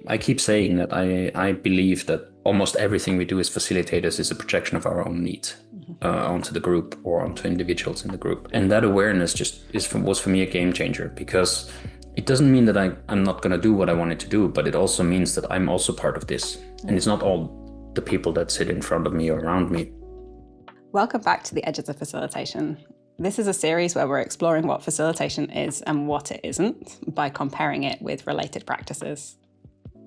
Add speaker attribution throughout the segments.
Speaker 1: I keep saying that I believe that almost everything we do as facilitators is a projection of our own needs onto the group or onto individuals in the group. And that awareness was for me a game changer, because it doesn't mean that I'm not going to do what I wanted to do, but it also means that I'm also part of this. And it's not all the people that sit in front of me or around me.
Speaker 2: Welcome back to The Edges of Facilitation. This is a series where we're exploring what facilitation is and what it isn't by comparing it with related practices.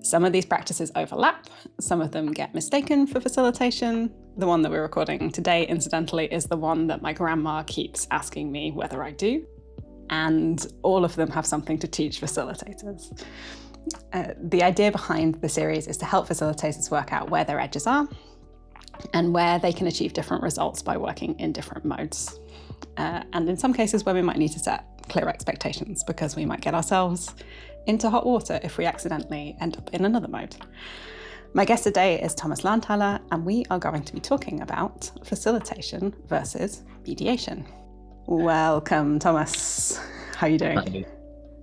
Speaker 2: Some of these practices overlap, some of them get mistaken for facilitation. The one that we're recording today, incidentally, is the one that my grandma keeps asking me whether I do. And all of them have something to teach facilitators. The idea behind the series is to help facilitators work out where their edges are and where they can achieve different results by working in different modes. And in some cases where we might need to set clear expectations, because we might get ourselves into hot water if we accidentally end up in another mode. My guest today is Thomas Lahnthaler, and we are going to be talking about facilitation versus mediation. Welcome, Thomas. How are you doing?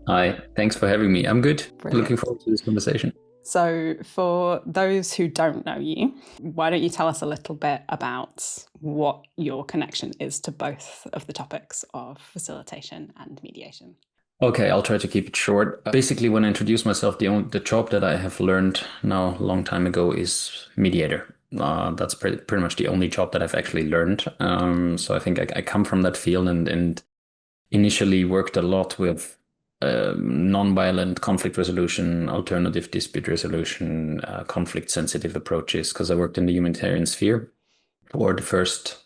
Speaker 1: Hi, thanks for having me. I'm good.
Speaker 2: Brilliant.
Speaker 1: Looking forward to this conversation.
Speaker 2: So for those who don't know you, why don't you tell us a little bit about what your connection is to both of the topics of facilitation and mediation?
Speaker 1: Okay, I'll try to keep it short. Basically, when I introduce myself, the job that I have learned now a long time ago is mediator. That's pretty much the only job that I've actually learned. So I think I come from that field and initially worked a lot with nonviolent conflict resolution, alternative dispute resolution, conflict-sensitive approaches, because I worked in the humanitarian sphere for the first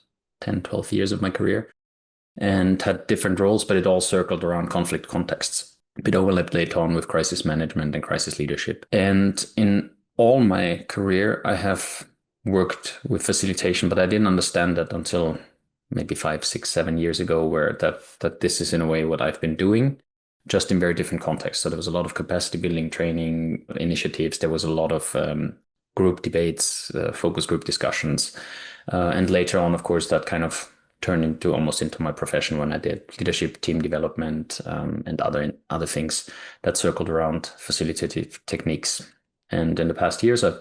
Speaker 1: 10, 12 years of my career and had different roles, but it all circled around conflict contexts. A bit overlapped later on with crisis management and crisis leadership. And in all my career, I have worked with facilitation, but I didn't understand that until maybe 5, 6, 7 years ago, where that this is in a way what I've been doing, just in very different contexts. So there was a lot of capacity building training initiatives. There was a lot of group debates, focus group discussions. And later on, of course, that kind of turned into my profession when I did leadership, team development, and other things that circled around facilitative techniques. And in the past years, I've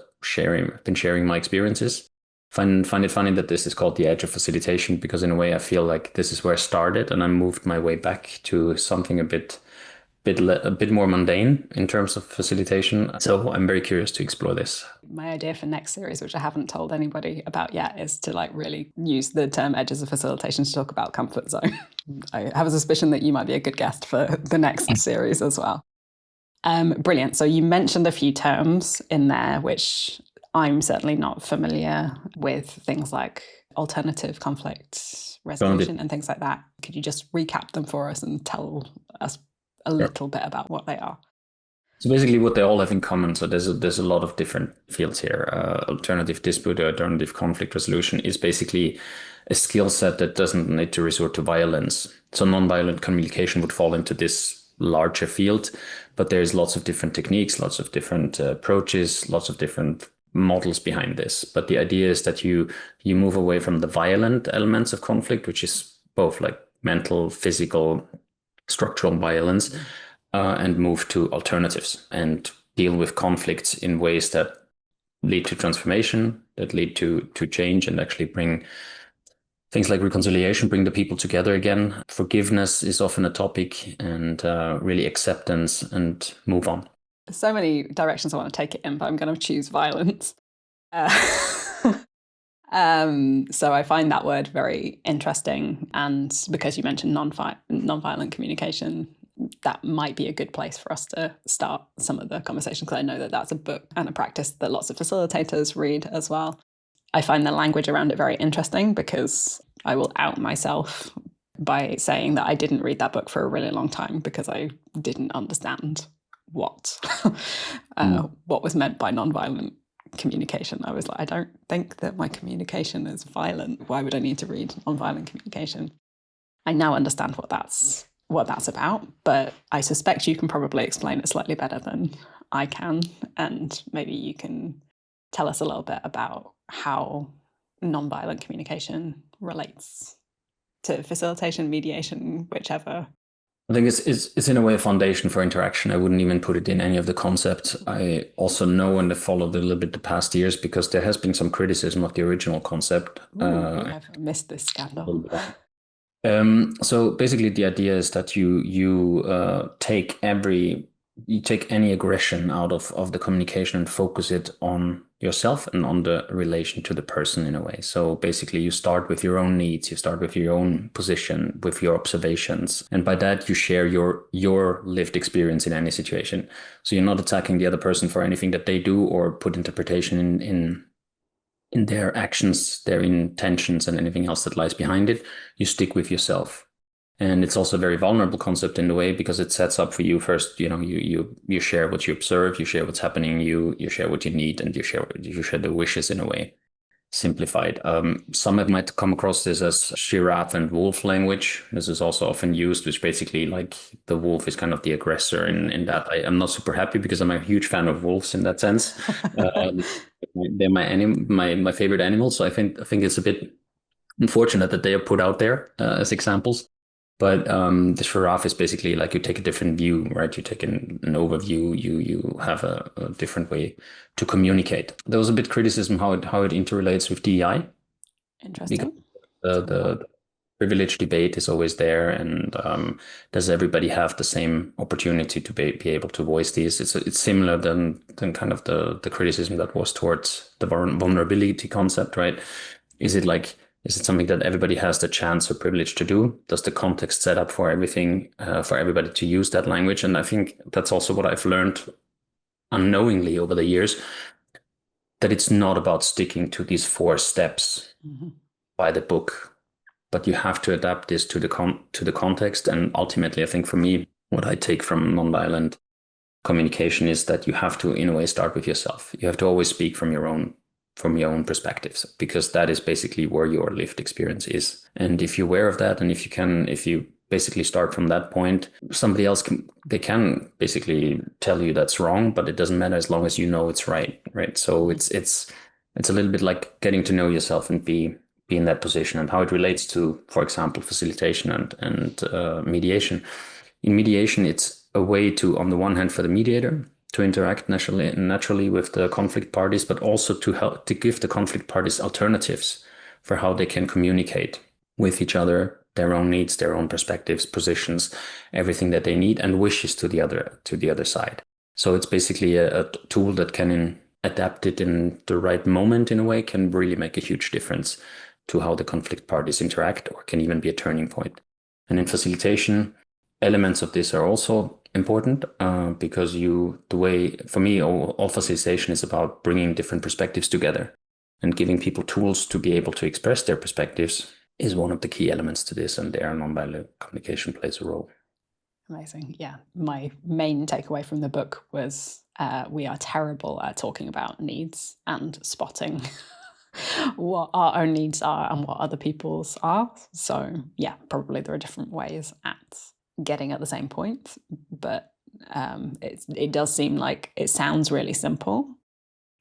Speaker 1: been sharing my experiences. Find it funny that this is called The Edge of Facilitation, because in a way I feel like this is where I started, and I moved my way back to something a bit more mundane in terms of facilitation. So I'm very curious to explore this.
Speaker 2: My idea for next series, which I haven't told anybody about yet, is to really use the term edges of facilitation to talk about comfort zone. I have a suspicion that you might be a good guest for the next series as well. Brilliant. So you mentioned a few terms in there, which I'm certainly not familiar with, things like alternative conflict resolution and things like that. Could you just recap them for us and tell us a little bit about what they are?
Speaker 1: So basically what they all have in common, so there's a lot of different fields here. Alternative dispute or alternative conflict resolution is basically a skill set that doesn't need to resort to violence. So nonviolent communication would fall into this larger field, but there's lots of different techniques, lots of different approaches, lots of different models behind this. But the idea is that you move away from the violent elements of conflict, which is both like mental, physical, structural violence, and move to alternatives and deal with conflicts in ways that lead to transformation, that lead to change, and actually bring things like reconciliation, bring the people together again. Forgiveness is often a topic, and really acceptance, and move on.
Speaker 2: So many directions I want to take it in, but I'm going to choose violence. So I find that word very interesting, and because you mentioned nonviolent communication, that might be a good place for us to start some of the conversation, because I know that that's a book and a practice that lots of facilitators read as well. I find the language around it very interesting, because I will out myself by saying that I didn't read that book for a really long time because I didn't understand what was meant by nonviolent communication. I was like, I don't think that my communication is violent. Why would I need to read nonviolent communication? I now understand what that's about, but I suspect you can probably explain it slightly better than I can, and maybe you can tell us a little bit about how nonviolent communication relates to facilitation, mediation, whichever
Speaker 1: I think it's in a way a foundation for interaction. I wouldn't even put it in any of the concepts. I also know and have followed a little bit the past years because there has been some criticism of the original concept.
Speaker 2: Ooh, I've missed this scandal.
Speaker 1: So basically, the idea is that you take any aggression out of the communication and focus it on yourself and on the relation to the person in a way. So basically, you start with your own needs, you start with your own position, with your observations, and by that you share your lived experience in any situation. So you're not attacking the other person for anything that they do or put interpretation in their actions, their intentions, and anything else that lies behind it. You stick with yourself. And it's also a very vulnerable concept in a way because it sets up for you first, you share what you observe, you share what's happening, you share what you need, and you share the wishes in a way. Simplified. Some might come across this as giraffe and wolf language. This is also often used, which basically like the wolf is kind of the aggressor in that. I'm not super happy because I'm a huge fan of wolves in that sense. They're my favorite animals. So I think it's a bit unfortunate that they are put out there as examples. But the giraffe is basically like you take a different view, right? You take an overview, you have a different way to communicate. There was a bit criticism how it interrelates with DEI because
Speaker 2: Interesting.
Speaker 1: the privilege debate is always there, and does everybody have the same opportunity to be able to voice these? It's similar than kind of the criticism that was towards the vulnerability concept, right? Is it something that everybody has the chance or privilege to do? Does the context set up for everything, for everybody to use that language? And I think that's also what I've learned unknowingly over the years, that it's not about sticking to these 4 steps by the book, but you have to adapt this to the context. And ultimately, I think for me, what I take from nonviolent communication is that you have to, in a way, start with yourself. You have to always speak from your own perspectives, because that is basically where your lived experience is. And if you're aware of that, and if you basically start from that point, somebody else can basically tell you that's wrong, but it doesn't matter as long as you know it's right. So it's a little bit like getting to know yourself and be in that position, and how it relates to, for example, facilitation and mediation. In mediation, it's a way to, on the one hand, for the mediator to interact naturally with the conflict parties, but also to help to give the conflict parties alternatives for how they can communicate with each other, their own needs, their own perspectives, positions, everything that they need, and wishes to the other side. So it's basically a tool that can adapt it in the right moment in a way, can really make a huge difference to how the conflict parties interact, or can even be a turning point. And in facilitation, elements of this are also important because for me, all facilitation is about bringing different perspectives together, and giving people tools to be able to express their perspectives is one of the key elements to this, and there nonviolent communication plays a role.
Speaker 2: Amazing. Yeah. My main takeaway from the book was we are terrible at talking about needs and spotting what our own needs are and what other people's are. So yeah, probably there are different ways at getting at the same point, but it does seem like it sounds really simple,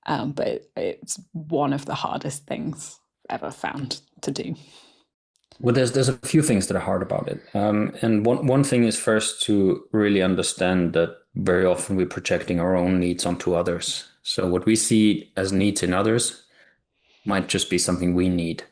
Speaker 2: but it's one of the hardest things I've ever found to do.
Speaker 1: Well, there's a few things that are hard about it, and one thing is first to really understand that very often we're projecting our own needs onto others. So what we see as needs in others might just be something we need.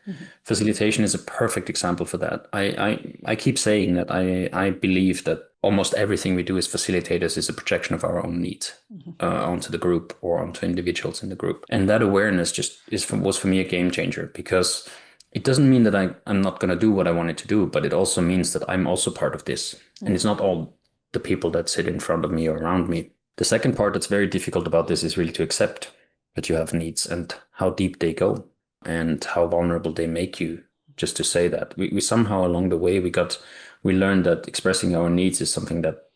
Speaker 1: Facilitation is a perfect example for that. I keep saying that I believe that almost everything we do as facilitators is a projection of our own needs onto the group or onto individuals in the group. And that awareness was for me a game changer, because it doesn't mean that I'm not going to do what I wanted to do, but it also means that I'm also part of this. And it's not all the people that sit in front of me or around me. The second part that's very difficult about this is really to accept that you have needs and how deep they go and how vulnerable they make you. Just to say that we somehow along the way we learned that expressing our needs is something that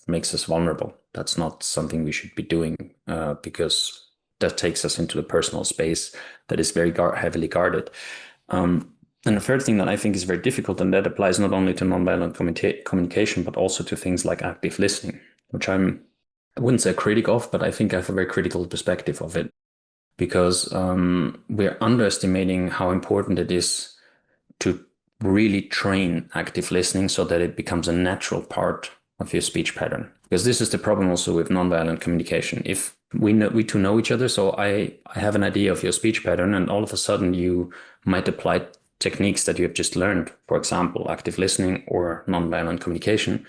Speaker 1: makes us vulnerable. That's not something we should be doing because that takes us into the personal space that is very heavily guarded. And the third thing that I think is very difficult, and that applies not only to nonviolent communication, but also to things like active listening, which I wouldn't say a critic of, but I think I have a very critical perspective of it, because we're underestimating how important it is to really train active listening so that it becomes a natural part of your speech pattern. Because this is the problem also with nonviolent communication. If we two know each other, so I have an idea of your speech pattern, and all of a sudden you might apply techniques that you have just learned, for example, active listening or nonviolent communication,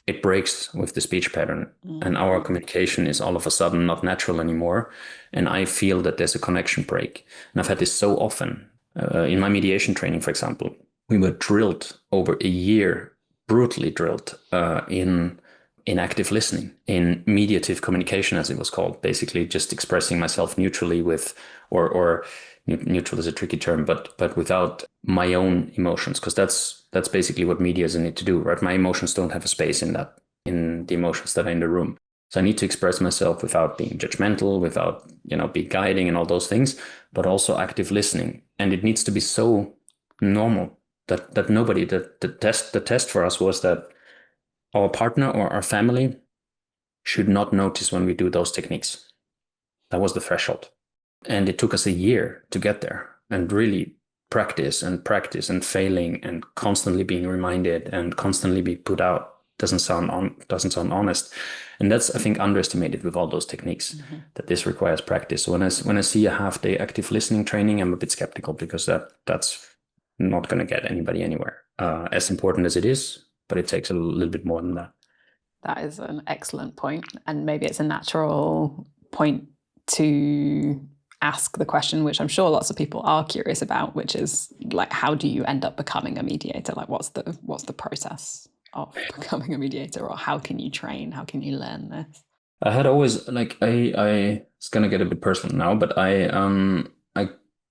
Speaker 1: it breaks with the speech pattern. And our communication is all of a sudden not natural anymore. And I feel that there's a connection break. And I've had this so often. In my mediation training, for example, we were drilled over a year, brutally drilled in active listening, in mediative communication, as it was called, basically just expressing myself neutrally with, or neutral is a tricky term, but without my own emotions, because that's basically what mediators need to do, right? My emotions don't have a space in the emotions that are in the room. So I need to express myself without being judgmental, without, be guiding and all those things, but also active listening. And it needs to be so normal that nobody, the test for us was that our partner or our family should not notice when we do those techniques. That was the threshold. And it took us a year to get there and really practice and failing and constantly being reminded and constantly be put out. Doesn't sound honest. And that's, I think, underestimated with all those techniques, that this requires practice. So when I see a half-day active listening training, I'm a bit skeptical, because that's not going to get anybody anywhere. As important as it is, but it takes a little bit more than that.
Speaker 2: That is an excellent point. And maybe it's a natural point to ask the question, which I'm sure lots of people are curious about, which is like, how do you end up becoming a mediator? Like, what's the process of becoming a mediator, or how can you train? How can you learn this?
Speaker 1: I had always, like, I it's gonna get a bit personal now, but I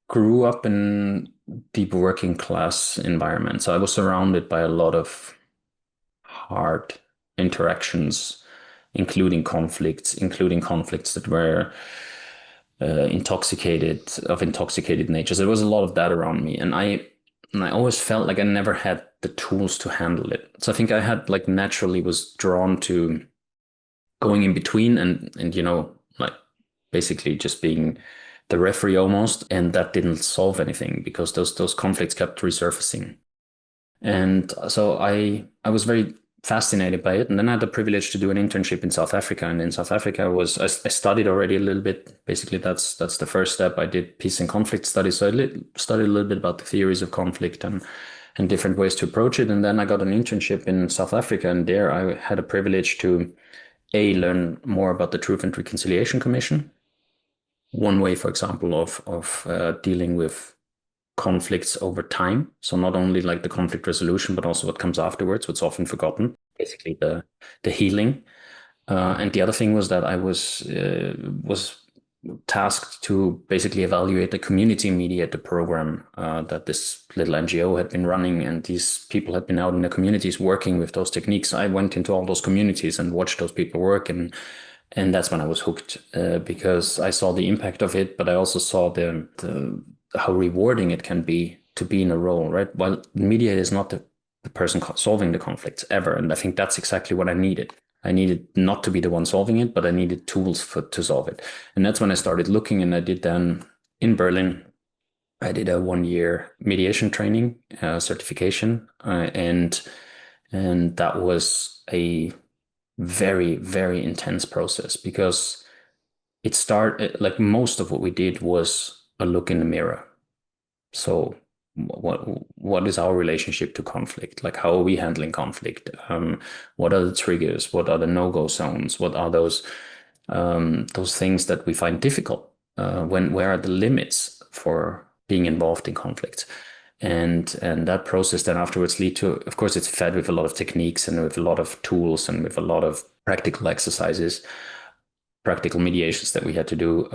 Speaker 1: grew up in deep working class environments. I was surrounded by a lot of hard interactions, including conflicts that were intoxicated nature. So there was a lot of that around me, and I always felt like I never had the tools to handle it. So I think I had, like, naturally was drawn to going in between and like basically just being the referee almost, and that didn't solve anything because those conflicts kept resurfacing. And so I was very fascinated by it. And then I had the privilege to do an internship in South Africa. And in South Africa I studied already a little bit. Basically, that's the first step. I did peace and conflict studies. So I studied a little bit about the theories of conflict and different ways to approach it. And then I got an internship in South Africa. And there I had a privilege to learn more about the Truth and Reconciliation Commission. One way, for example, of dealing with conflicts over time. So not only like the conflict resolution, but also what comes afterwards, what's often forgotten, basically the healing. And the other thing was that I was tasked to basically evaluate the community mediator program that this little NGO had been running, and these people had been out in the communities working with those techniques. I went into all those communities and watched those people work, and that's when I was hooked, because I saw the impact of it, but I also saw the how rewarding it can be to be in a role, right? While the mediator is not the person solving the conflicts ever. And I think that's exactly what I needed. I needed not to be the one solving it, but I needed tools to solve it. And that's when I started looking, and I did then in Berlin, I did a 1-year mediation training certification. And that was a very, very intense process, because it started, like, most of what we did was a look in the mirror. So what is our relationship to conflict? Like, how are we handling conflict? What are the triggers? What are the no-go zones? What are those things that we find difficult? Where are the limits for being involved in conflict? And that process then afterwards lead to, of course, it's fed with a lot of techniques and with a lot of tools and with a lot of practical exercises, practical mediations that we had to do.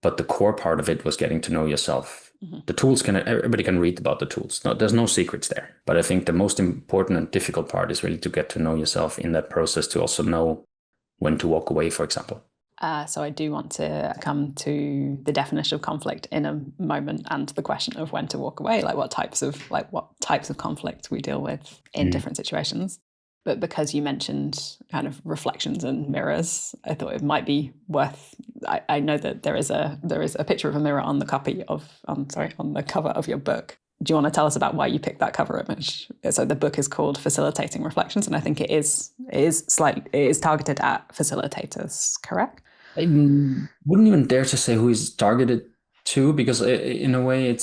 Speaker 1: But the core part of it was getting to know yourself. The tools everybody can read about the tools. No, there's no secrets there. But I think the most important and difficult part is really to get to know yourself in that process, to also know when to walk away, for example.
Speaker 2: So I do want to come to the definition of conflict in a moment, and the question of when to walk away, like what types of conflict we deal with in different situations. But because you mentioned kind of reflections and mirrors, I thought it might be worth. I know that there is a picture of a mirror on the cover of your book. Do you want to tell us about why you picked that cover image? So the book is called Facilitating Reflections, and I think it is targeted at facilitators, correct?
Speaker 1: I wouldn't even dare to say who is targeted to, because in a way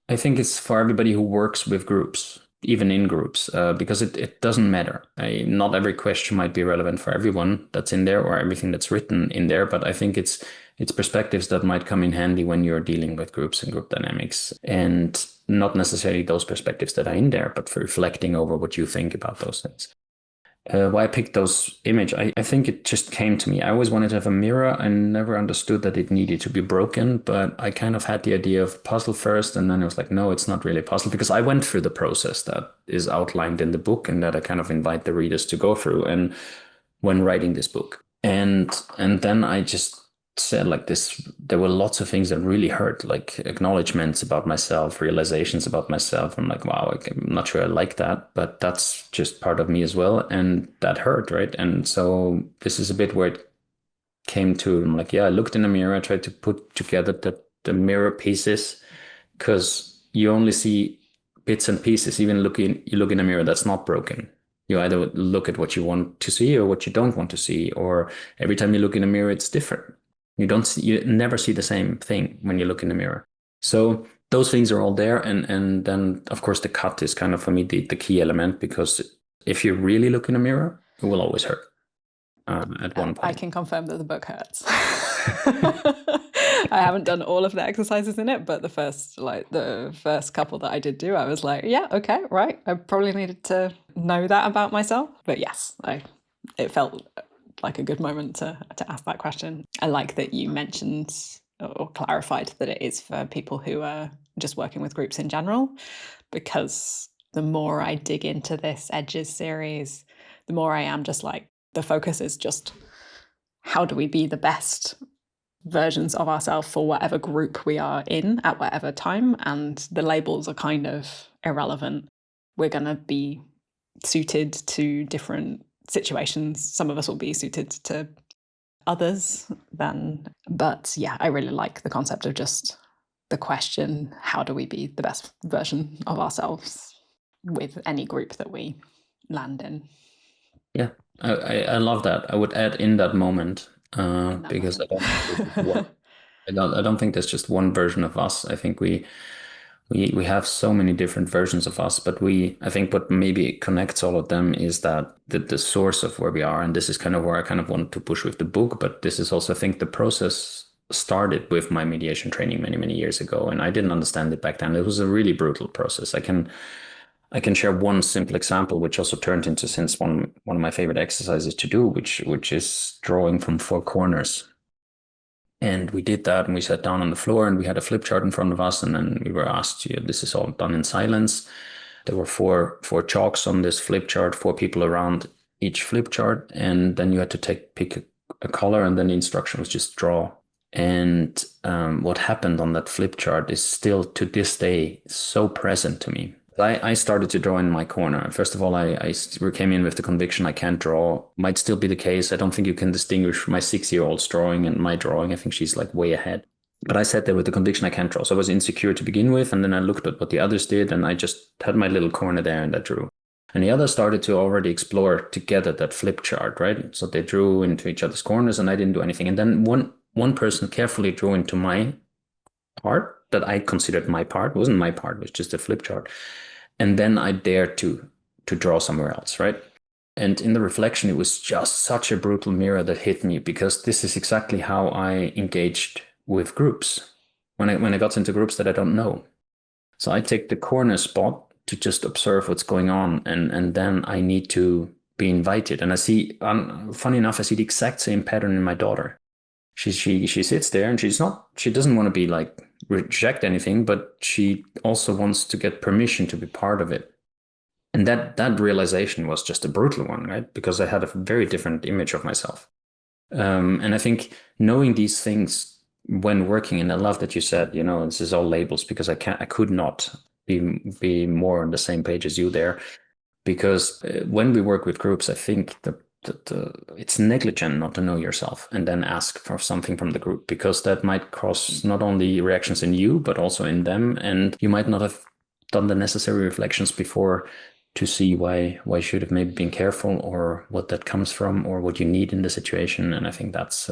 Speaker 1: I think it's for everybody who works with groups, even in groups, because it doesn't matter. Not every question might be relevant for everyone that's in there or everything that's written in there, but I think it's perspectives that might come in handy when you're dealing with groups and group dynamics, and not necessarily those perspectives that are in there, but for reflecting over what you think about those things. Why I picked those image, I think it just came to me. I always wanted to have a mirror. I never understood that it needed to be broken, but I kind of had the idea of puzzle first, and then I was like, no, it's not really a puzzle, because I went through the process that is outlined in the book and that I kind of invite the readers to go through, and when writing this book. And then I just said like this, there were lots of things that really hurt, like acknowledgements about myself, realizations about myself. I'm like, wow, I'm not sure I like that, but that's just part of me as well. And that hurt, right? And so this is a bit where it came to, I'm like, yeah, I looked in the mirror, I tried to put together the mirror pieces, because you only see bits and pieces. Even you look in a mirror that's not broken. You either look at what you want to see or what you don't want to see, or every time you look in a mirror, it's different. You never see the same thing when you look in the mirror. So those things are all there. And then, of course, the cut is kind of, for me, the key element, because if you really look in a mirror, it will always hurt at one point.
Speaker 2: I can confirm that the book hurts. I haven't done all of the exercises in it, but the first couple that I did do, I was like, yeah, okay, right. I probably needed to know that about myself. But yes, it felt like a good moment to ask that question. I like that you mentioned or clarified that it is for people who are just working with groups in general, because the more I dig into this Edges series, the more I am just like, the focus is just how do we be the best versions of ourselves for whatever group we are in at whatever time, and the labels are kind of irrelevant. We're going to be suited to different situations. Some of us will be suited to others then. But yeah, I really like the concept of just the question, how do we be the best version of ourselves with any group that we land in?
Speaker 1: Yeah, I love that. I would add in that moment, because I don't think there's just one version of us. I think we have so many different versions of us, but I think what maybe connects all of them is that the source of where we are, and this is kind of where I kind of want to push with the book, but this is also, I think, the process started with my mediation training many, many years ago, and I didn't understand it back then. It was a really brutal process. I can share one simple example, which also turned into since one of my favorite exercises to do, which is drawing from four corners. And we did that, and we sat down on the floor, and we had a flip chart in front of us, and then we were asked, this is all done in silence. There were four chalks on this flip chart, four people around each flip chart, and then you had to pick a color, and then the instruction was just draw. And what happened on that flip chart is still to this day so present to me. I started to draw in my corner. First of all, I came in with the conviction I can't draw. Might still be the case. I don't think you can distinguish my 6-year-old's drawing and my drawing. I think she's like way ahead. But I sat there with the conviction I can't draw. So I was insecure to begin with. And then I looked at what the others did, and I just had my little corner there and I drew. And the others started to already explore together that flip chart, right? So they drew into each other's corners, and I didn't do anything. And then one person carefully drew into my part that I considered my part. It wasn't my part, it was just a flip chart. And then I dared to draw somewhere else, right? And in the reflection, it was just such a brutal mirror that hit me, because this is exactly how I engaged with groups when I got into groups that I don't know. So I take the corner spot to just observe what's going on, and then I need to be invited. And I see, funny enough, I see the exact same pattern in my daughter. She sits there, and she doesn't want to be like reject anything, but she also wants to get permission to be part of it. And that realization was just a brutal one, right? Because I had a very different image of myself. And I think knowing these things when working, and I love that you said, this is all labels, because I could not be more on the same page as you there. Because when we work with groups, I think that it's negligent not to know yourself and then ask for something from the group, because that might cause not only reactions in you, but also in them. And you might not have done the necessary reflections before to see why you should have maybe been careful, or what that comes from, or what you need in the situation. And I think that's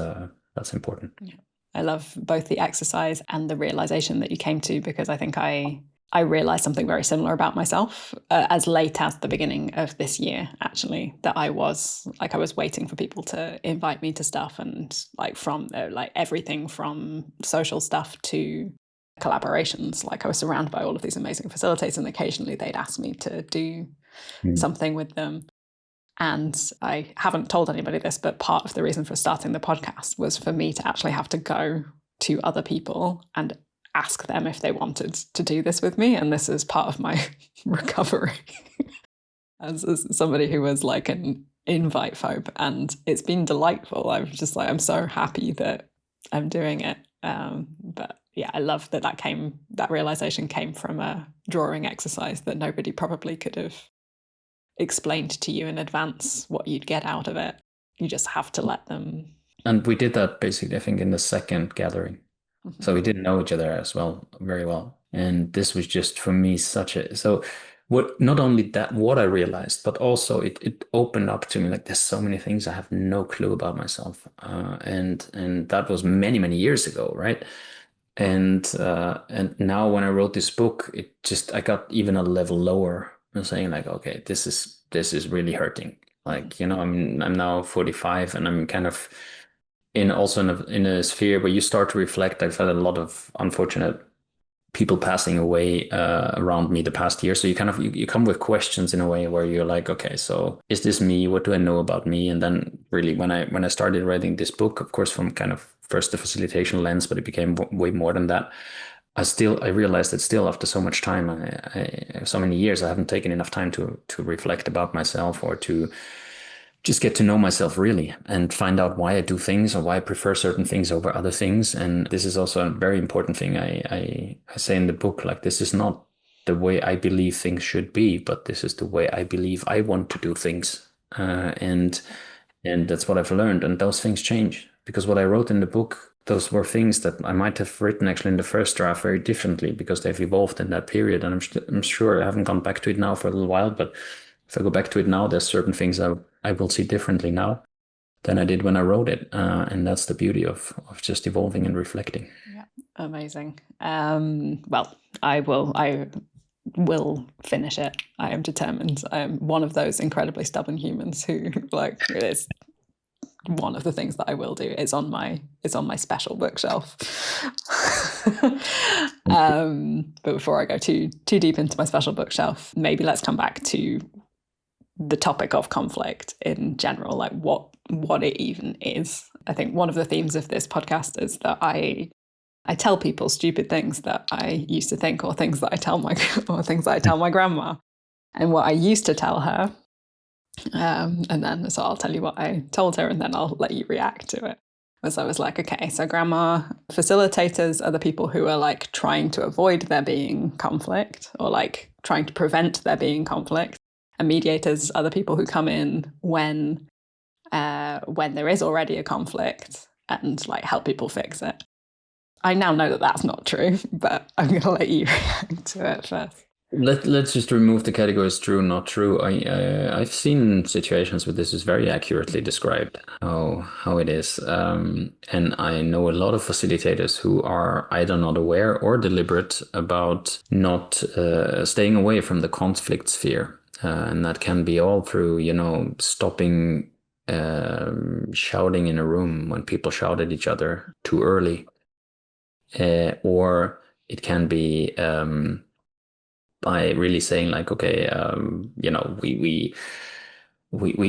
Speaker 1: important.
Speaker 2: Yeah. I love both the exercise and the realization that you came to, because I think I realized something very similar about myself as late as the beginning of this year, actually, that I was waiting for people to invite me to stuff, and like from like everything from social stuff to collaborations. Like I was surrounded by all of these amazing facilitators, and occasionally they'd ask me to do something with them. And I haven't told anybody this, but part of the reason for starting the podcast was for me to actually have to go to other people and ask them if they wanted to do this with me. And this is part of my recovery as somebody who was like an invite phobe. And it's been delightful. I'm just like, I'm so happy that I'm doing it. But yeah, I love that realization came from a drawing exercise that nobody probably could have explained to you in advance what you'd get out of it. You just have to let them.
Speaker 1: And we did that basically, I think, in the second gathering. Mm-hmm. So we didn't know each other as well, very well. And this was just for me not only that, what I realized, but also it opened up to me, like there's so many things I have no clue about myself. And that was many, many years ago, right? And now when I wrote this book, I got even a level lower and saying like, okay, this is really hurting. Like, I'm now 45, and I'm kind of in a sphere where you start to reflect. I've had a lot of unfortunate people passing away around me the past year. So you come with questions in a way where you're like, okay, so is this me? What do I know about me? And then really when I started writing this book, of course, from kind of first the facilitation lens, but it became way more than that. I realized that still after so much time, so many years, I haven't taken enough time to reflect about myself, or to just get to know myself really, and find out why I do things, or why I prefer certain things over other things. And this is also a very important thing I say in the book, like this is not the way I believe things should be, but this is the way I believe I want to do things. And that's what I've learned. And those things change, because what I wrote in the book, those were things that I might have written actually in the first draft very differently, because they've evolved in that period. And I'm sure I haven't gone back to it now for a little while, but if I go back to it now, there's certain things I will see differently now than I did when I wrote it. And that's the beauty of just evolving and reflecting.
Speaker 2: Yeah, amazing. Well, I will finish it. I am determined. I am one of those incredibly stubborn humans who, like, it is one of the things that I will do. It's on my special bookshelf. But before I go too deep into my special bookshelf, maybe let's come back to the topic of conflict in general, like what it even is. I think one of the themes of this podcast is that I tell people stupid things that I used to think, or things that I tell my grandma, and what I used to tell her. And then, so I'll tell you what I told her, and then I'll let you react to it. So I was like, okay, so grandma, facilitators are the people who are like trying to avoid there being conflict, or like trying to prevent there being conflict. And mediators are the people who come in when there is already a conflict, and like help people fix it. I now know that that's not true, but I'm going to let you react to it first.
Speaker 1: Let's just remove the categories true, not true. I've seen situations where this is very accurately described how it is, and I know a lot of facilitators who are either not aware or deliberate about not staying away from the conflict sphere, and that can be all through stopping shouting in a room when people shout at each other too early, or it can be by really saying like, okay, we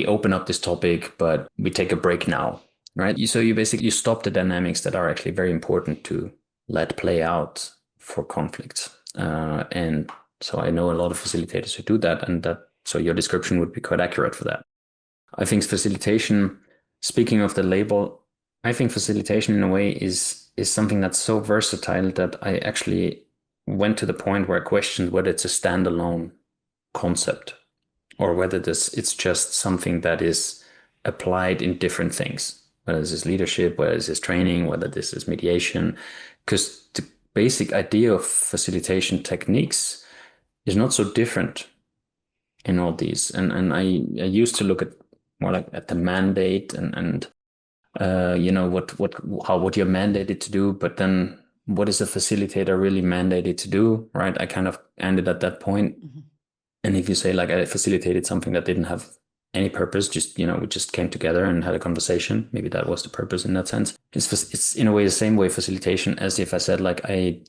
Speaker 1: open up this topic, but we take a break now, right? So you stop the dynamics that are actually very important to let play out for conflicts. And so I know a lot of facilitators who do that, so your description would be quite accurate for that. I think facilitation, speaking of the label, I think facilitation in a way is something that's so versatile that I actually went to the point where I questioned whether it's a standalone concept, or whether it's just something that is applied in different things, whether this is leadership, whether this is training, whether this is mediation. Because the basic idea of facilitation techniques is not so different in all these. And I used to look at more like at the mandate and what you're mandated to do, but then what is a facilitator really mandated to do, right? I kind of ended at that point. And if you say like I facilitated something that didn't have any purpose, just we just came together and had a conversation, maybe that was the purpose in that sense. It's in a way the same way facilitation as if I said like I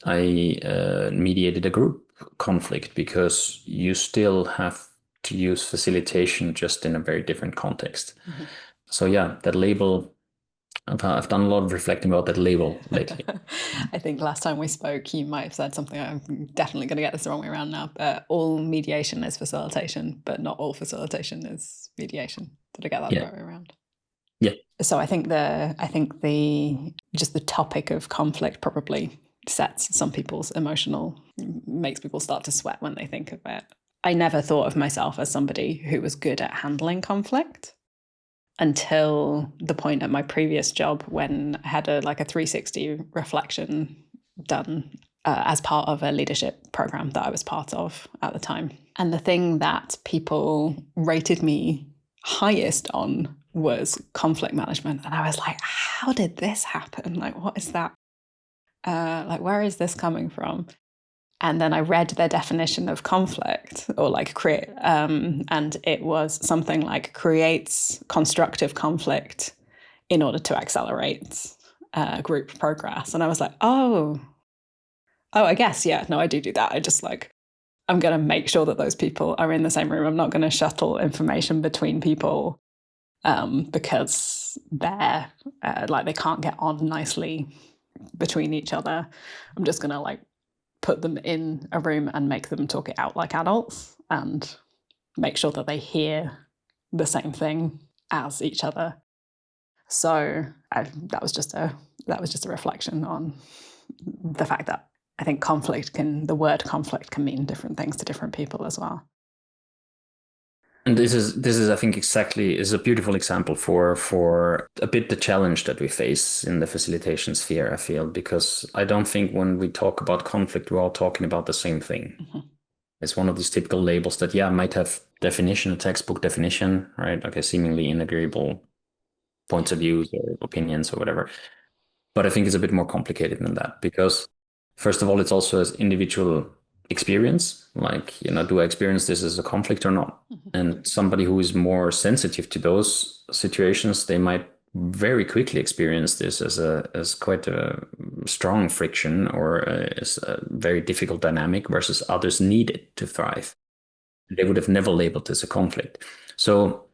Speaker 1: mediated a group conflict, because you still have to use facilitation just in a very different context. So yeah, that label, I've done a lot of reflecting about that label lately.
Speaker 2: I think last time we spoke, you might have said something, I'm definitely going to get this the wrong way around now, but all mediation is facilitation, but not all facilitation is mediation. Did I get that the right way around?
Speaker 1: Yeah.
Speaker 2: So I think just the topic of conflict probably sets some people's makes people start to sweat when they think of it. I never thought of myself as somebody who was good at handling conflict until the point at my previous job when I had a 360 reflection done as part of a leadership program that I was part of at the time. And the thing that people rated me highest on was conflict management. And I was like, how did this happen? Like, what is that? Where is this coming from? And then I read their definition of conflict, or create, and it was something like creates constructive conflict in order to accelerate group progress. And I was like, oh, I guess, yeah, no, I do that. I just I'm going to make sure that those people are in the same room. I'm not going to shuttle information between people because they're they can't get on nicely between each other. I'm just going to put them in a room and make them talk it out like adults and make sure that they hear the same thing as each other. So that was just a reflection on the fact that I think the word conflict can mean different things to different people as well.
Speaker 1: And this is I think is a beautiful example for a bit the challenge that we face in the facilitation sphere, I feel, because I don't think when we talk about conflict, we're all talking about the same thing. It's one of these typical labels that, might have definition, a textbook definition, right? Okay, seemingly inagreeable points of views or opinions or whatever. But I think it's a bit more complicated than that, because first of all, it's also as individual experience, do I experience this as a conflict or not? And somebody who is more sensitive to those situations, they might very quickly experience this as quite a strong friction, or as a very difficult dynamic, versus others need it to thrive. They would have never labeled this a conflict. So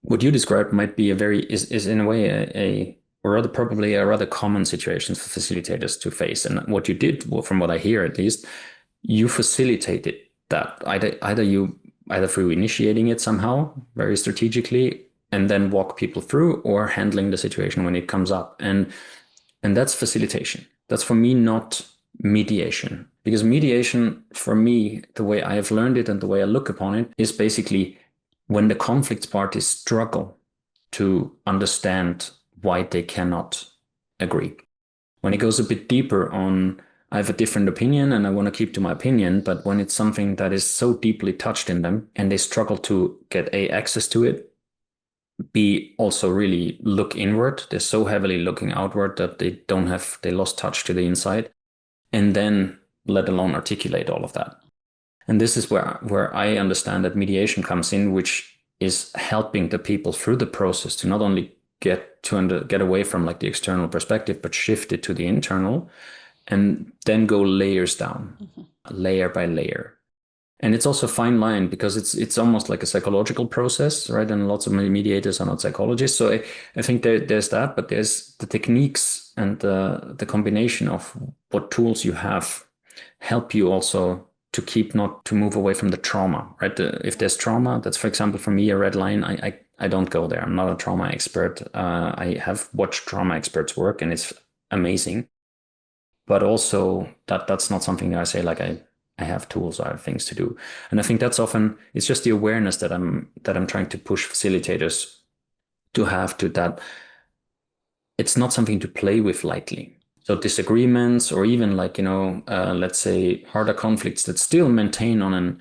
Speaker 1: what you described might be is in a way probably a rather common situation for facilitators to face. And what you did, from what I hear at least, you facilitated that either through initiating it somehow very strategically and then walk people through, or handling the situation when it comes up. And that's facilitation. That's for me not mediation, because mediation for me, the way I have learned it and the way I look upon it, is basically when the conflict parties struggle to understand why they cannot agree. When it goes a bit deeper on, I have a different opinion and I want to keep to my opinion, but when it's something that is so deeply touched in them and they struggle to get access to it, B, also really look inward. They're so heavily looking outward that they lost touch to the inside, and then let alone articulate all of that. And this is where I understand that mediation comes in, which is helping the people through the process to not only get away from the external perspective, but shift it to the internal, and then go layers down, layer by layer. And it's also a fine line, because it's almost like a psychological process, right? And lots of mediators are not psychologists. So I think there's that, but there's the techniques and the combination of what tools you have help you also to not to move away from the trauma, right? If there's trauma, that's, for example, for me, a red line. I don't go there. I'm not a trauma expert. I have watched trauma experts work, and it's amazing. But also that's not something that I say I have tools, I have things to do. And I think that's often, it's just the awareness that I'm trying to push facilitators to have, to that it's not something to play with lightly. So disagreements, or even like, let's say harder conflicts that still maintain on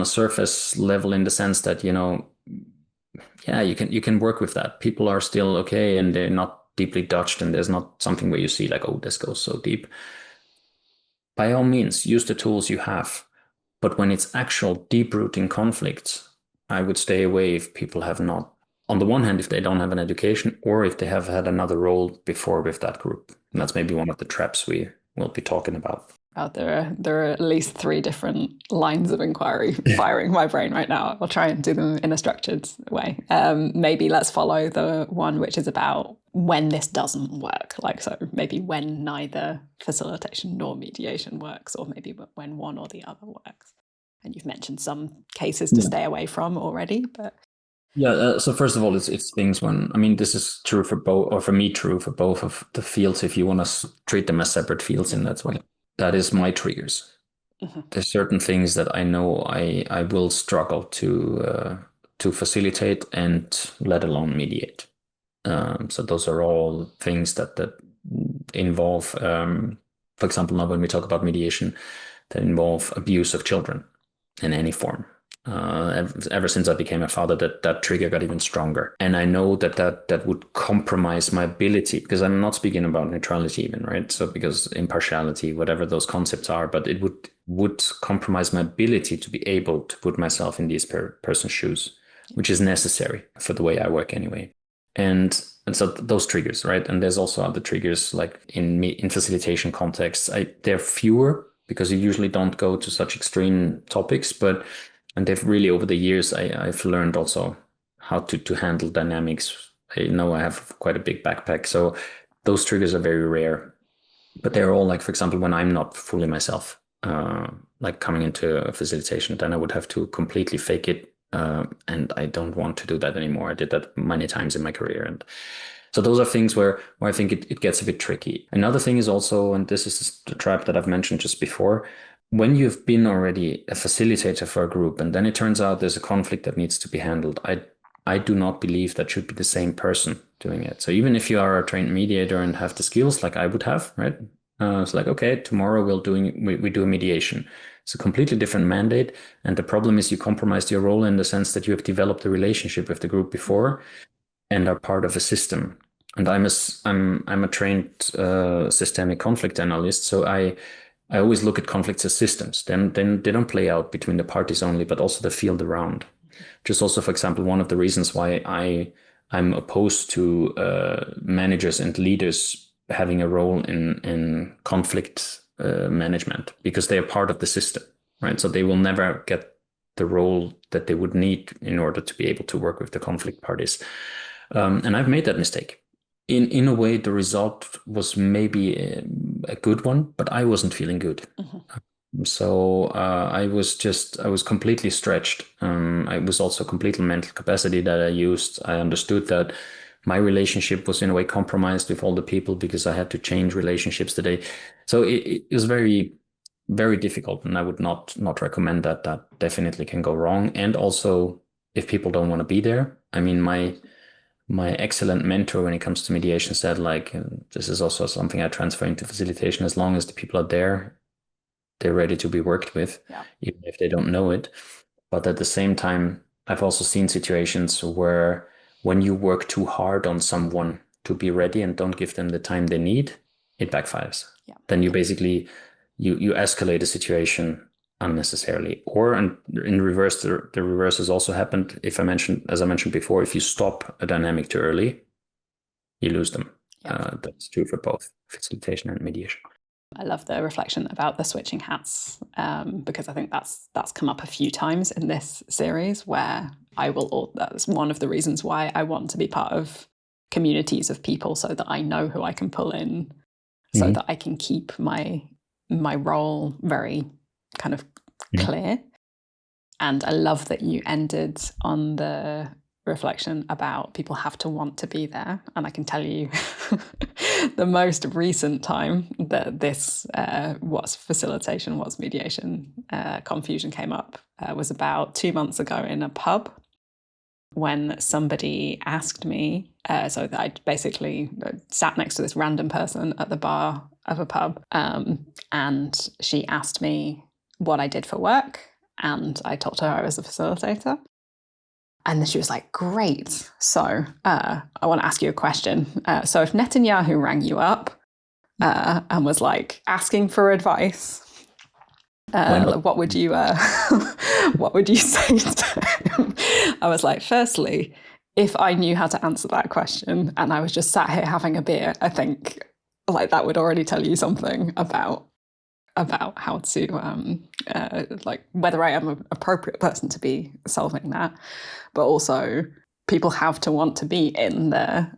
Speaker 1: a surface level, in the sense that, yeah, you can work with that. People are still okay, and they're not deeply touched, and there's not something where you see like, oh, this goes so deep. By all means, use the tools you have. But when it's actual deep rooting conflicts, I would stay away if people have not, on the one hand, if they don't have an education, or if they have had another role before with that group. And that's maybe one of the traps we will be talking about.
Speaker 2: There are at least 3 different lines of inquiry firing my brain right now. I'll try and do them in a structured way. Maybe let's follow the one which is about when this doesn't work. Like, so maybe when neither facilitation nor mediation works, or maybe when one or the other works. And you've mentioned some cases to stay away from already, but
Speaker 1: Yeah, so first of all, it's things when, I mean, this is true for both, or for me, true for both of the fields, if you want to treat them as separate fields in that way. That is my triggers. There's certain things that I know I will struggle to facilitate, and let alone mediate. So those are all things that involve, for example, now when we talk about mediation, that involve abuse of children in any form. Ever since I became a father, that trigger got even stronger, and I know that would compromise my ability, because I'm not speaking about neutrality even, right? So because impartiality, whatever those concepts are, but it would compromise my ability to be able to put myself in these person's shoes, which is necessary for the way I work anyway. And so those triggers, right? And there's also other triggers, like in facilitation contexts. They're fewer, because you usually don't go to such extreme topics, and they've really, over the years, I've learned also how to handle dynamics. I know I have quite a big backpack, so those triggers are very rare. But they're all like, for example, when I'm not fully myself, like coming into a facilitation, then I would have to completely fake it. And I don't want to do that anymore. I did that many times in my career. And so those are things where I think it gets a bit tricky. Another thing is also, and this is the trap that I've mentioned just before, when you've been already a facilitator for a group, and then it turns out there's a conflict that needs to be handled, I do not believe that should be the same person doing it. So even if you are a trained mediator and have the skills like I would have, right? It's like, okay, tomorrow we do a mediation. It's a completely different mandate. And the problem is you compromised your role in the sense that you have developed a relationship with the group before and are part of a system. And I'm a trained systemic conflict analyst, so I always look at conflicts as systems. Then they don't play out between the parties only, but also the field around. Just also, for example, one of the reasons why I'm opposed to managers and leaders having a role in conflict management, because they are part of the system, right? So they will never get the role that they would need in order to be able to work with the conflict parties. And I've made that mistake. In a way, the result was maybe a good one, but I wasn't feeling good. So I was completely stretched. I was also completely mental capacity that I used. I understood that my relationship was in a way compromised with all the people, because I had to change relationships today. So it was very, very difficult, and I would not recommend that. That definitely can go wrong. And also, if people don't want to be there, I mean, my excellent mentor when it comes to mediation said, like, this is also something I transfer into facilitation: as long as the people are there, they're ready to be worked with, even if they don't know it. But at the same time, I've also seen situations where when you work too hard on someone to be ready and don't give them the time they need, it backfires. Then you basically you escalate a situation unnecessarily. Or in reverse, the reverse has also happened. As I mentioned before, if you stop a dynamic too early, you lose them. That's true for both facilitation and mediation.
Speaker 2: I love the reflection about the switching hats, because I think that's come up a few times in this series, where that's one of the reasons why I want to be part of communities of people, so that I know who I can pull in, so that I can keep my role very kind of clear. And I love that you ended on the reflection about people have to want to be there. And I can tell you the most recent time that this what's facilitation, what's mediation confusion came up was about 2 months ago in a pub. when somebody asked me, so I basically sat next to this random person at the bar of a pub, and she asked me what I did for work, and I told her I was a facilitator. And then she was like, great. So I want to ask you a question. So if Netanyahu rang you up and was like asking for advice, what would you say to him? I was like, firstly, if I knew how to answer that question and I was just sat here having a beer, I think like that would already tell you something about how to like whether I am an appropriate person to be solving that. But also people have to want to be in the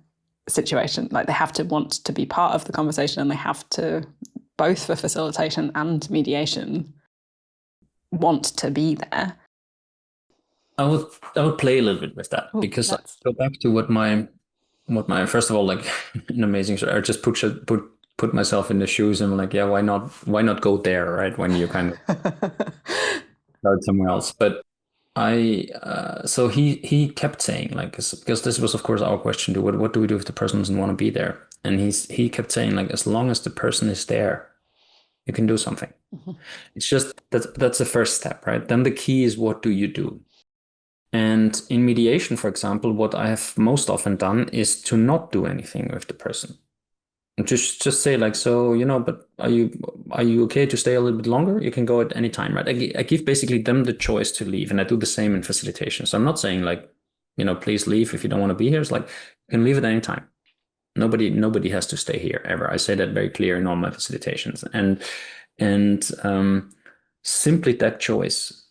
Speaker 2: situation, like they have to want to be part of the conversation, and they have to, both for facilitation and mediation, want to be there.
Speaker 1: I would play a little bit with that. Ooh, because I go back to what my first of all, like an amazing story. I just put myself in the shoes and like, yeah, why not go there, right? When you kind of start somewhere else. But so he kept saying, like, because this was of course our question: what do we do if the person doesn't want to be there? And he kept saying, like, as long as the person is there, you can do something. Mm-hmm. It's just that's the first step, right? Then the key is, what do you do? And in mediation, for example, what I have most often done is to not do anything with the person. And just say, like, so, but are you okay to stay a little bit longer? You can go at any time, right? I give basically them the choice to leave, and I do the same in facilitation. So I'm not saying like, please leave if you don't want to be here. It's like, you can leave at any time. Nobody has to stay here ever. I say that very clear in all my facilitations, and simply that choice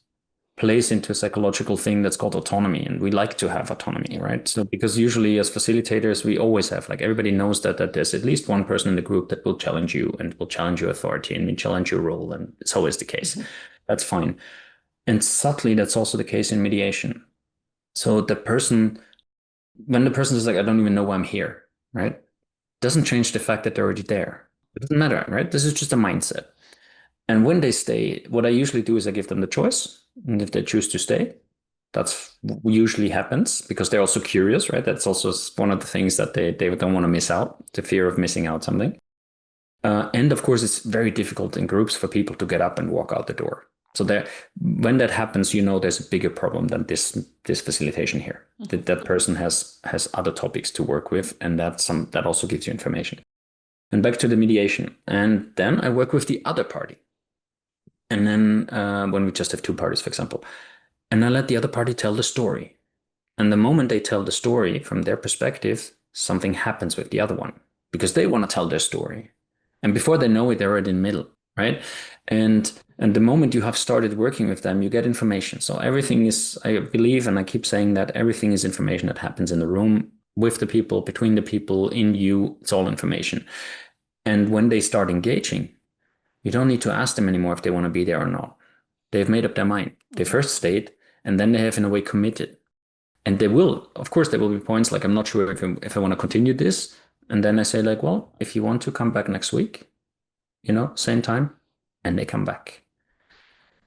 Speaker 1: plays into a psychological thing that's called autonomy, and we like to have autonomy, right? So because usually as facilitators, we always have, like, everybody knows that there's at least one person in the group that will challenge you and will challenge your authority and will challenge your role, and it's always the case. Mm-hmm. That's fine. And subtly, that's also the case in mediation. So when the person is like, I don't even know why I'm here, right? Doesn't change the fact that they're already there. It doesn't matter, right? This is just a mindset. And when they stay, what I usually do is I give them the choice. And if they choose to stay, that's usually happens because they're also curious, right? That's also one of the things that they don't want to miss out, the fear of missing out something. And of course, it's very difficult in groups for people to get up and walk out the door. So when that happens, there's a bigger problem than this facilitation here. Mm-hmm. That person has other topics to work with, and that also gives you information. And back to the mediation. And then I work with the other party. And then when we just have two parties, for example, and I let the other party tell the story. And the moment they tell the story from their perspective, something happens with the other one because they want to tell their story. And before they know it, they're already in the middle, right? And the moment you have started working with them, you get information. So everything is, I believe, and I keep saying that everything is information that happens in the room, with the people, between the people, in you. It's all information. And when they start engaging, you don't need to ask them anymore if they want to be there or not. They've made up their mind. They first stayed, and then they have in a way committed. And they will, of course, there will be points like, I'm not sure if I want to continue this. And then I say, like, well, if you want to come back next week, same time, and they come back.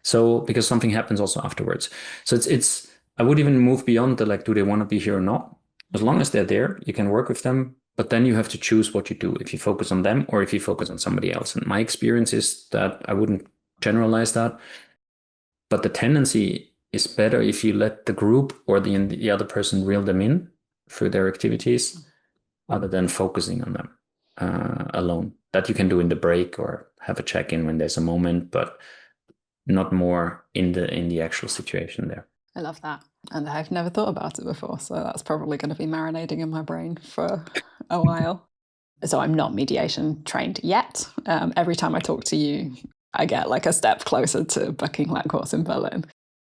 Speaker 1: So because something happens also afterwards. So it's I would even move beyond the, like, do they want to be here or not? As long as they're there, you can work with them. But then you have to choose what you do, if you focus on them or if you focus on somebody else. And my experience is that I wouldn't generalize that, but the tendency is better if you let the group or the other person reel them in through their activities, other than focusing on them alone. That you can do in the break or have a check-in when there's a moment, but not more in the actual situation there.
Speaker 2: I love that. And I've never thought about it before, so that's probably going to be marinating in my brain for a while. So I'm not mediation trained yet. Every time I talk to you, I get like a step closer to booking that course in Berlin.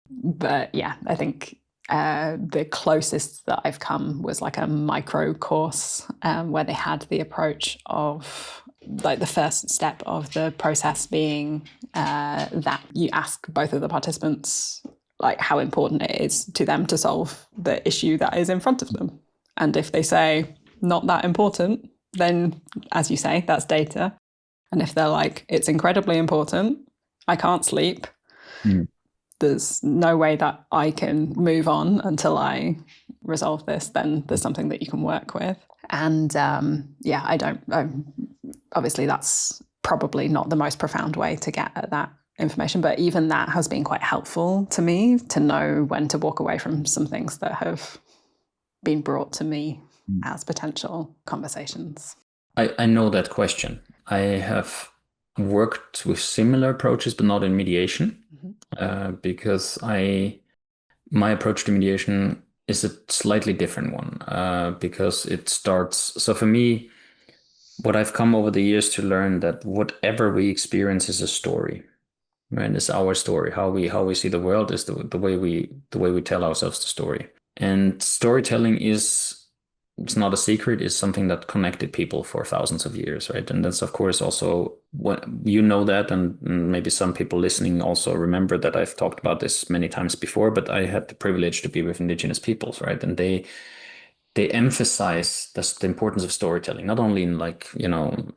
Speaker 2: But yeah, I think the closest that I've come was like a micro course where they had the approach of, like, the first step of the process being that you ask both of the participants like how important it is to them to solve the issue that is in front of them. And if they say not that important, then, as you say, that's data. And if they're like, it's incredibly important, I can't sleep, there's no way that I can move on until I resolve this, then there's something that you can work with. And obviously that's probably not the most profound way to get at that information, but even that has been quite helpful to me to know when to walk away from some things that have been brought to me as potential conversations.
Speaker 1: I know that question. I have worked with similar approaches, but not in mediation, because my approach to mediation is a slightly different one, because it starts. So for me, what I've come over the years to learn that whatever we experience is a story, right? It's our story. How we see the world is the way we tell ourselves the story. And storytelling it's not a secret, it's something that connected people for thousands of years, right? And that's, of course, also what you know that, and maybe some people listening also remember that I've talked about this many times before, but I had the privilege to be with indigenous peoples, right? And they emphasize the importance of storytelling, not only in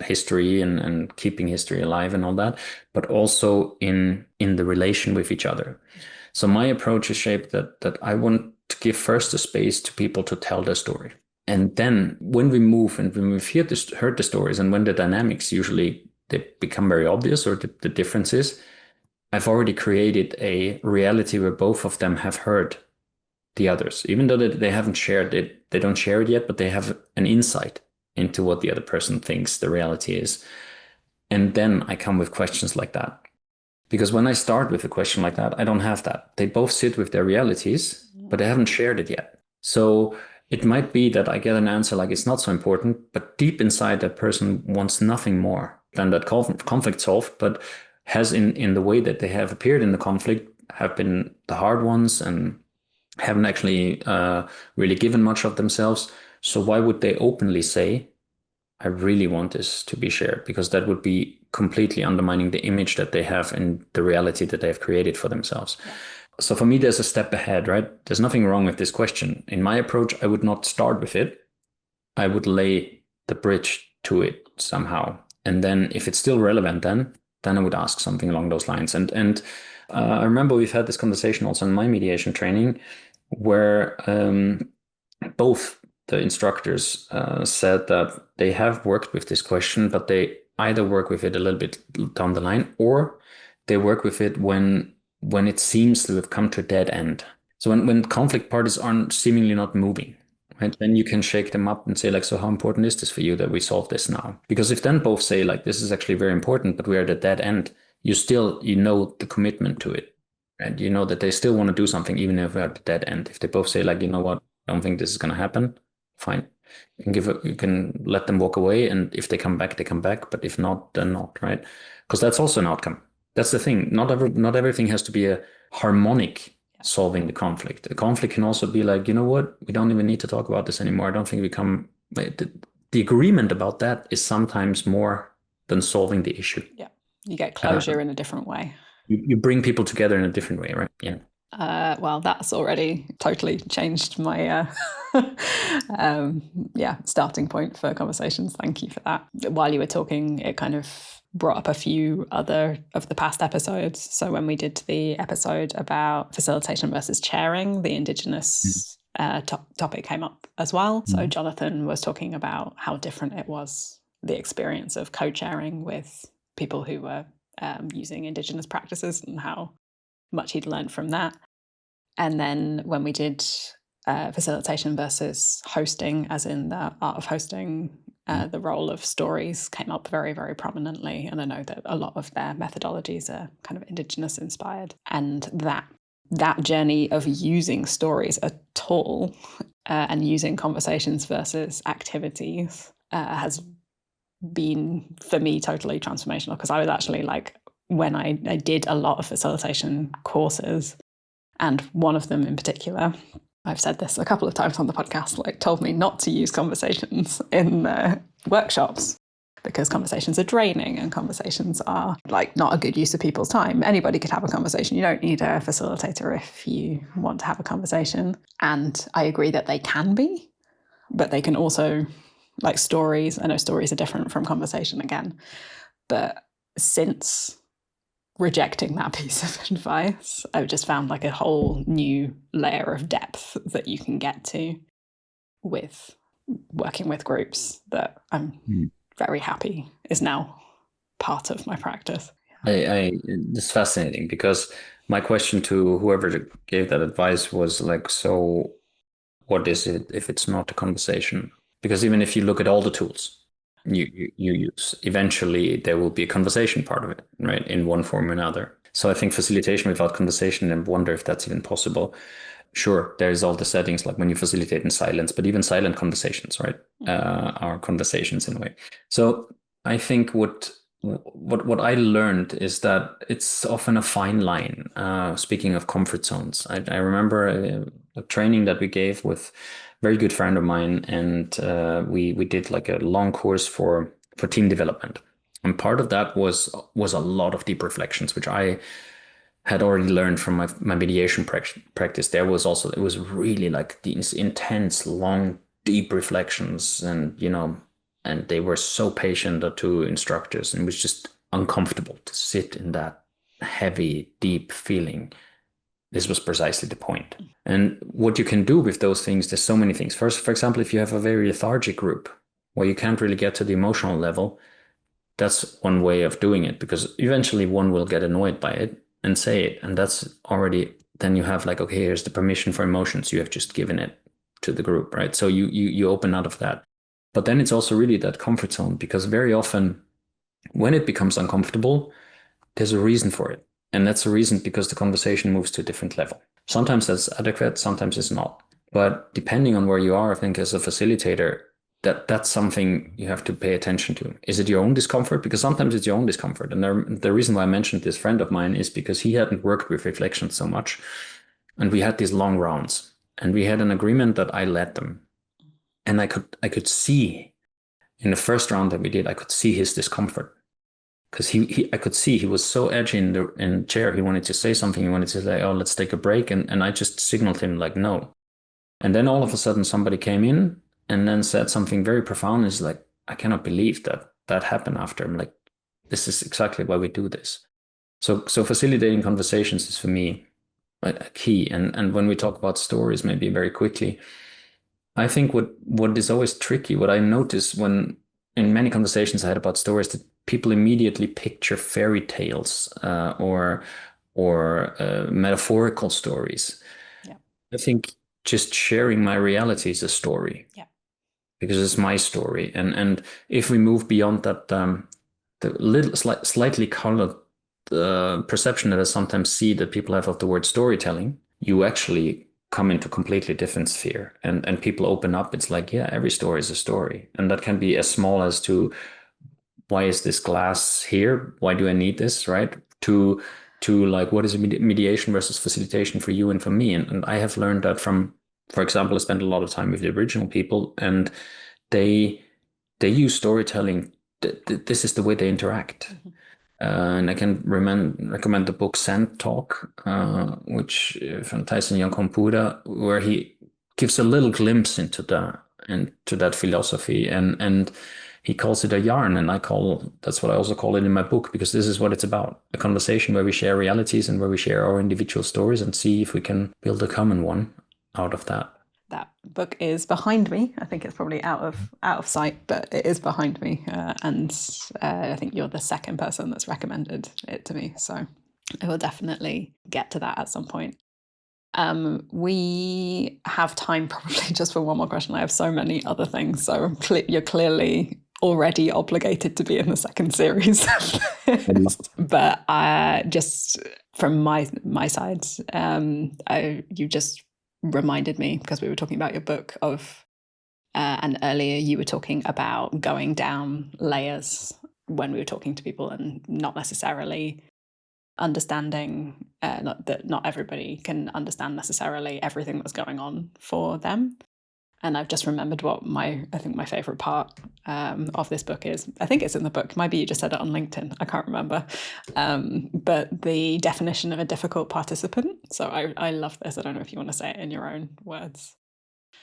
Speaker 1: history and keeping history alive and all that, but also in the relation with each other. So my approach is shaped that I want to give first a space to people to tell their story. And then when we move and when we've heard the stories, and when the dynamics usually they become very obvious, or the differences, I've already created a reality where both of them have heard the others, even though they haven't shared it, they don't share it yet, but they have an insight into what the other person thinks the reality is. And then I come with questions like that. Because when I start with a question like that, I don't have that. They both sit with their realities, but they haven't shared it yet. So it might be that I get an answer like it's not so important, but deep inside that person wants nothing more than that conflict solved, but has in the way that they have appeared in the conflict have been the hard ones and haven't actually really given much of themselves. So why would they openly say, I really want this to be shared? Because that would be completely undermining the image that they have and the reality that they've created for themselves. Yeah. So for me, there's a step ahead, right? There's nothing wrong with this question. In my approach, I would not start with it. I would lay the bridge to it somehow. And then if it's still relevant, then I would ask something along those lines. And I remember we've had this conversation also in my mediation training where both the instructors said that they have worked with this question, but they either work with it a little bit down the line, or they work with it when it seems to have come to a dead end. So when conflict parties are seemingly not moving, right, then you can shake them up and say, like, so how important is this for you that we solve this now? Because if then both say, like, this is actually very important, but we're at a dead end, you know the commitment to it. And you know that they still want to do something, even if we're at the dead end. If they both say, like, you know what, I don't think this is going to happen, fine. You can let them walk away. And if they come back, they come back. But if not, then not, right? Because that's also an outcome. That's the thing. Not everything has to be a harmonic solving the conflict. The conflict can also be like, you know what, we don't even need to talk about this anymore. I don't think the agreement about that is sometimes more than solving the issue.
Speaker 2: Yeah. You get closure in a different way.
Speaker 1: You bring people together in a different way, right? Yeah.
Speaker 2: Well, that's already totally changed my starting point for conversations. Thank you for that. While you were talking, it kind of brought up a few other of the past episodes. So when we did the episode about facilitation versus chairing, the Indigenous topic came up as well. So Jonathan was talking about how different it was, the experience of co-chairing with people who were using Indigenous practices, and how much he'd learned from that. And then when we did facilitation versus hosting, as in the art of hosting, the role of stories came up very, very prominently. And I know that a lot of their methodologies are kind of Indigenous inspired. And that journey of using stories at all and using conversations versus activities has been, for me, totally transformational. Because I was actually like, when I did a lot of facilitation courses, and one of them in particular, I've said this a couple of times on the podcast, like told me not to use conversations in workshops because conversations are draining and conversations are like not a good use of people's time. Anybody could have a conversation. You don't need a facilitator if you want to have a conversation. And I agree that they can be, but they can also, like stories, I know stories are different from conversation again, but since rejecting that piece of advice. I've just found like a whole new layer of depth that you can get to with working with groups that I'm very happy is now part of my practice.
Speaker 1: It's fascinating because my question to whoever gave that advice was like, so what is it if it's not a conversation? Because even if you look at all the tools you use, eventually there will be a conversation part of it, right? In one form or another. So I think facilitation without conversation, and wonder if that's even possible. Sure, there's all the settings like when you facilitate in silence, but even silent conversations, right, are conversations in a way. So I think what I learned is that it's often a fine line. Speaking of comfort zones, I remember a training that we gave with a very good friend of mine, and we did like a long course for team development, and part of that was a lot of deep reflections, which I had already learned from my mediation practice. There was also, it was really like these intense, long, deep reflections, and and they were so patient, the two instructors, and it was just uncomfortable to sit in that heavy, deep feeling. This was precisely the point. And what you can do with those things, there's so many things. First, for example, if you have a very lethargic group where you can't really get to the emotional level, that's one way of doing it, because eventually one will get annoyed by it and say it. And that's already, then you have like, okay, here's the permission for emotions. You have just given it to the group, right? So you open out of that. But then it's also really that comfort zone, because very often when it becomes uncomfortable, there's a reason for it. And that's a reason because the conversation moves to a different level. Sometimes that's adequate, sometimes it's not. But depending on where you are, I think as a facilitator, that's something you have to pay attention to. Is it your own discomfort? Because sometimes it's your own discomfort. And the reason why I mentioned this friend of mine is because he hadn't worked with reflection so much. And we had these long rounds, and we had an agreement that I led them. And I could see in the first round that we did, I could see his discomfort. Because I could see he was so edgy in the chair. He wanted to say something. He wanted to say, oh, let's take a break. And I just signaled him like, no. And then all of a sudden somebody came in and then said something very profound. It's like, I cannot believe that happened after. I'm like, this is exactly why we do this. So facilitating conversations is for me a key. And when we talk about stories, maybe very quickly, I think what is always tricky, what I notice when in many conversations I had about stories, that people immediately picture fairy tales or metaphorical stories.
Speaker 2: Yeah.
Speaker 1: I think just sharing my reality is a story.
Speaker 2: Yeah.
Speaker 1: Because it's my story. And if we move beyond that, the little slightly colored perception that I sometimes see that people have of the word storytelling, you actually come into a completely different sphere, and people open up. It's like, yeah, every story is a story. And that can be as small as to, why is this glass here? Why do I need this? Right? To like, what is mediation versus facilitation for you and for me? And I have learned that from, for example, I spent a lot of time with the Aboriginal people, and they use storytelling. This is the way they interact. Mm-hmm. And I can recommend the book Sand Talk, which from Tyson Yonkompuda, where he gives a little glimpse into that philosophy, and he calls it a yarn, and that's what I also call it in my book, because this is what it's about: a conversation where we share realities and where we share our individual stories and see if we can build a common one out of that.
Speaker 2: That book is behind me. I think it's probably out of sight, but it is behind me. And I think you're the second person that's recommended it to me. So I will definitely get to that at some point. We have time probably just for one more question. I have so many other things. So you're clearly already obligated to be in the second series. But just from my side, you just reminded me, because we were talking about your book of, and earlier you were talking about going down layers when we were talking to people and not necessarily understanding that not everybody can understand necessarily everything that's going on for them. And I've just remembered what I think my favorite part of this book is. I think it's in the book. Maybe you just said it on LinkedIn. I can't remember. But the definition of a difficult participant. So I love this. I don't know if you want to say it in your own words.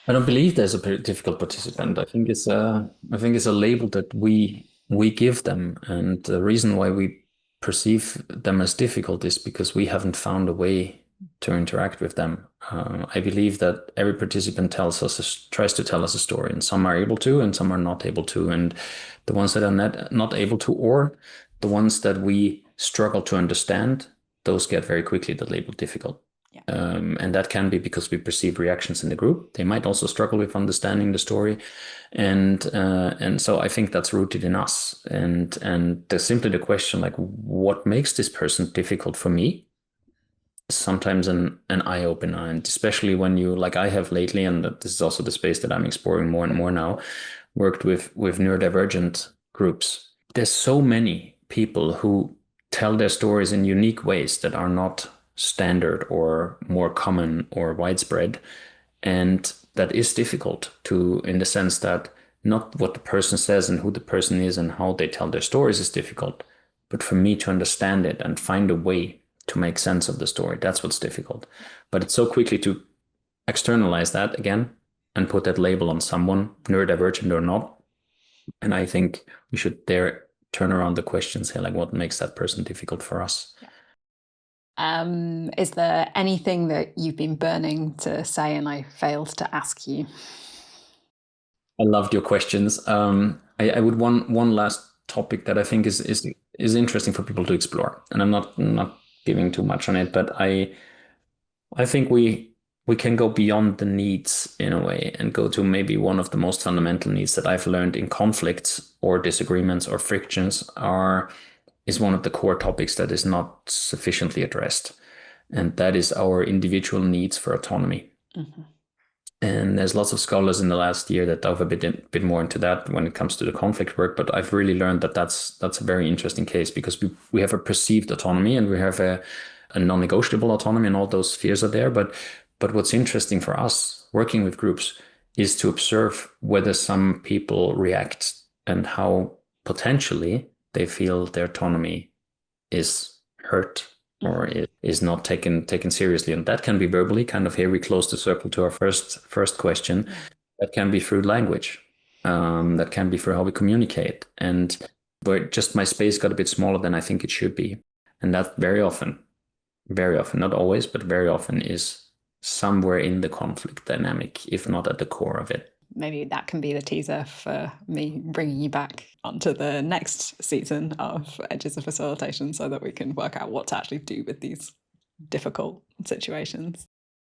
Speaker 1: I don't believe there's a difficult participant. I think it's a label that we give them. And the reason why we perceive them as difficult is because we haven't found a way to interact with them. I believe that every participant tries to tell us a story, and some are able to, and some are not able to. And the ones that are not able to, or the ones that we struggle to understand, those get very quickly the label difficult.
Speaker 2: Yeah.
Speaker 1: And that can be because we perceive reactions in the group. They might also struggle with understanding the story, and so I think that's rooted in us. And there's simply the question, like, what makes this person difficult for me? Sometimes an eye opener, and especially when you, like I have lately, and this is also the space that I'm exploring more and more now, worked with neurodivergent groups. There's so many people who tell their stories in unique ways that are not standard or more common or widespread, and that is difficult to, in the sense that not what the person says and who the person is and how they tell their stories is difficult, but for me to understand it and find a way to make sense of the story. That's what's difficult. But it's so quickly to externalize that again and put that label on someone, neurodivergent or not. And I think we should dare turn around the question, say, like, what makes that person difficult for us?
Speaker 2: Is there anything that you've been burning to say and I failed to ask you?
Speaker 1: I loved your questions. I would one last topic that I think is interesting for people to explore, and I'm not giving too much on it, but I think we can go beyond the needs in a way and go to maybe one of the most fundamental needs that I've learned in conflicts or disagreements or frictions is one of the core topics that is not sufficiently addressed, and that is our individual needs for autonomy. Mm-hmm. And there's lots of scholars in the last year that dove a bit more into that when it comes to the conflict work. But I've really learned that that's a very interesting case, because we have a perceived autonomy and we have a non-negotiable autonomy, and all those spheres are there. But what's interesting for us working with groups is to observe whether some people react and how potentially they feel their autonomy is hurt or is not taken seriously. And that can be verbally, kind of, here we close the circle to our first question. That can be through language. That can be through how we communicate. And where just my space got a bit smaller than I think it should be. And that very often, not always, but very often is somewhere in the conflict dynamic, if not at the core of it.
Speaker 2: Maybe that can be the teaser for me bringing you back onto the next season of Edges of Facilitation, so that we can work out what to actually do with these difficult situations.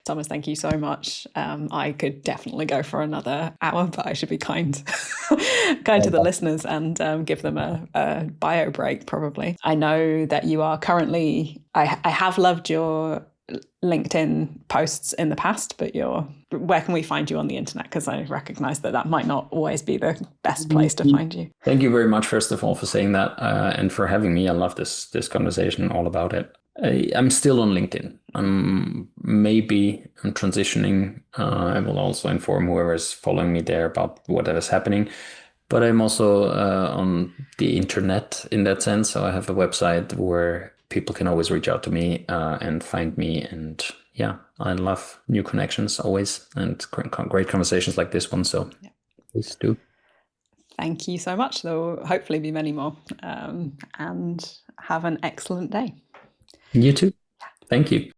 Speaker 2: Thomas, thank you so much. I could definitely go for another hour, but I should be kind to the listeners and give them a bio break, probably. I know that you are currently, I have loved your LinkedIn posts in the past, but where can we find you on the internet? Because I recognize that might not always be the best place to find you.
Speaker 1: Thank you very much, first of all, for saying that and for having me. I love this conversation, all about it. I'm still on LinkedIn. I'm transitioning. I will also inform whoever is following me there about whatever is happening. But I'm also on the internet in that sense. So I have a website where people can always reach out to me and find me. And yeah, I love new connections always, and great conversations like this one. So please do.
Speaker 2: Thank you so much. There will hopefully be many more. And have an excellent day.
Speaker 1: You too. Thank you.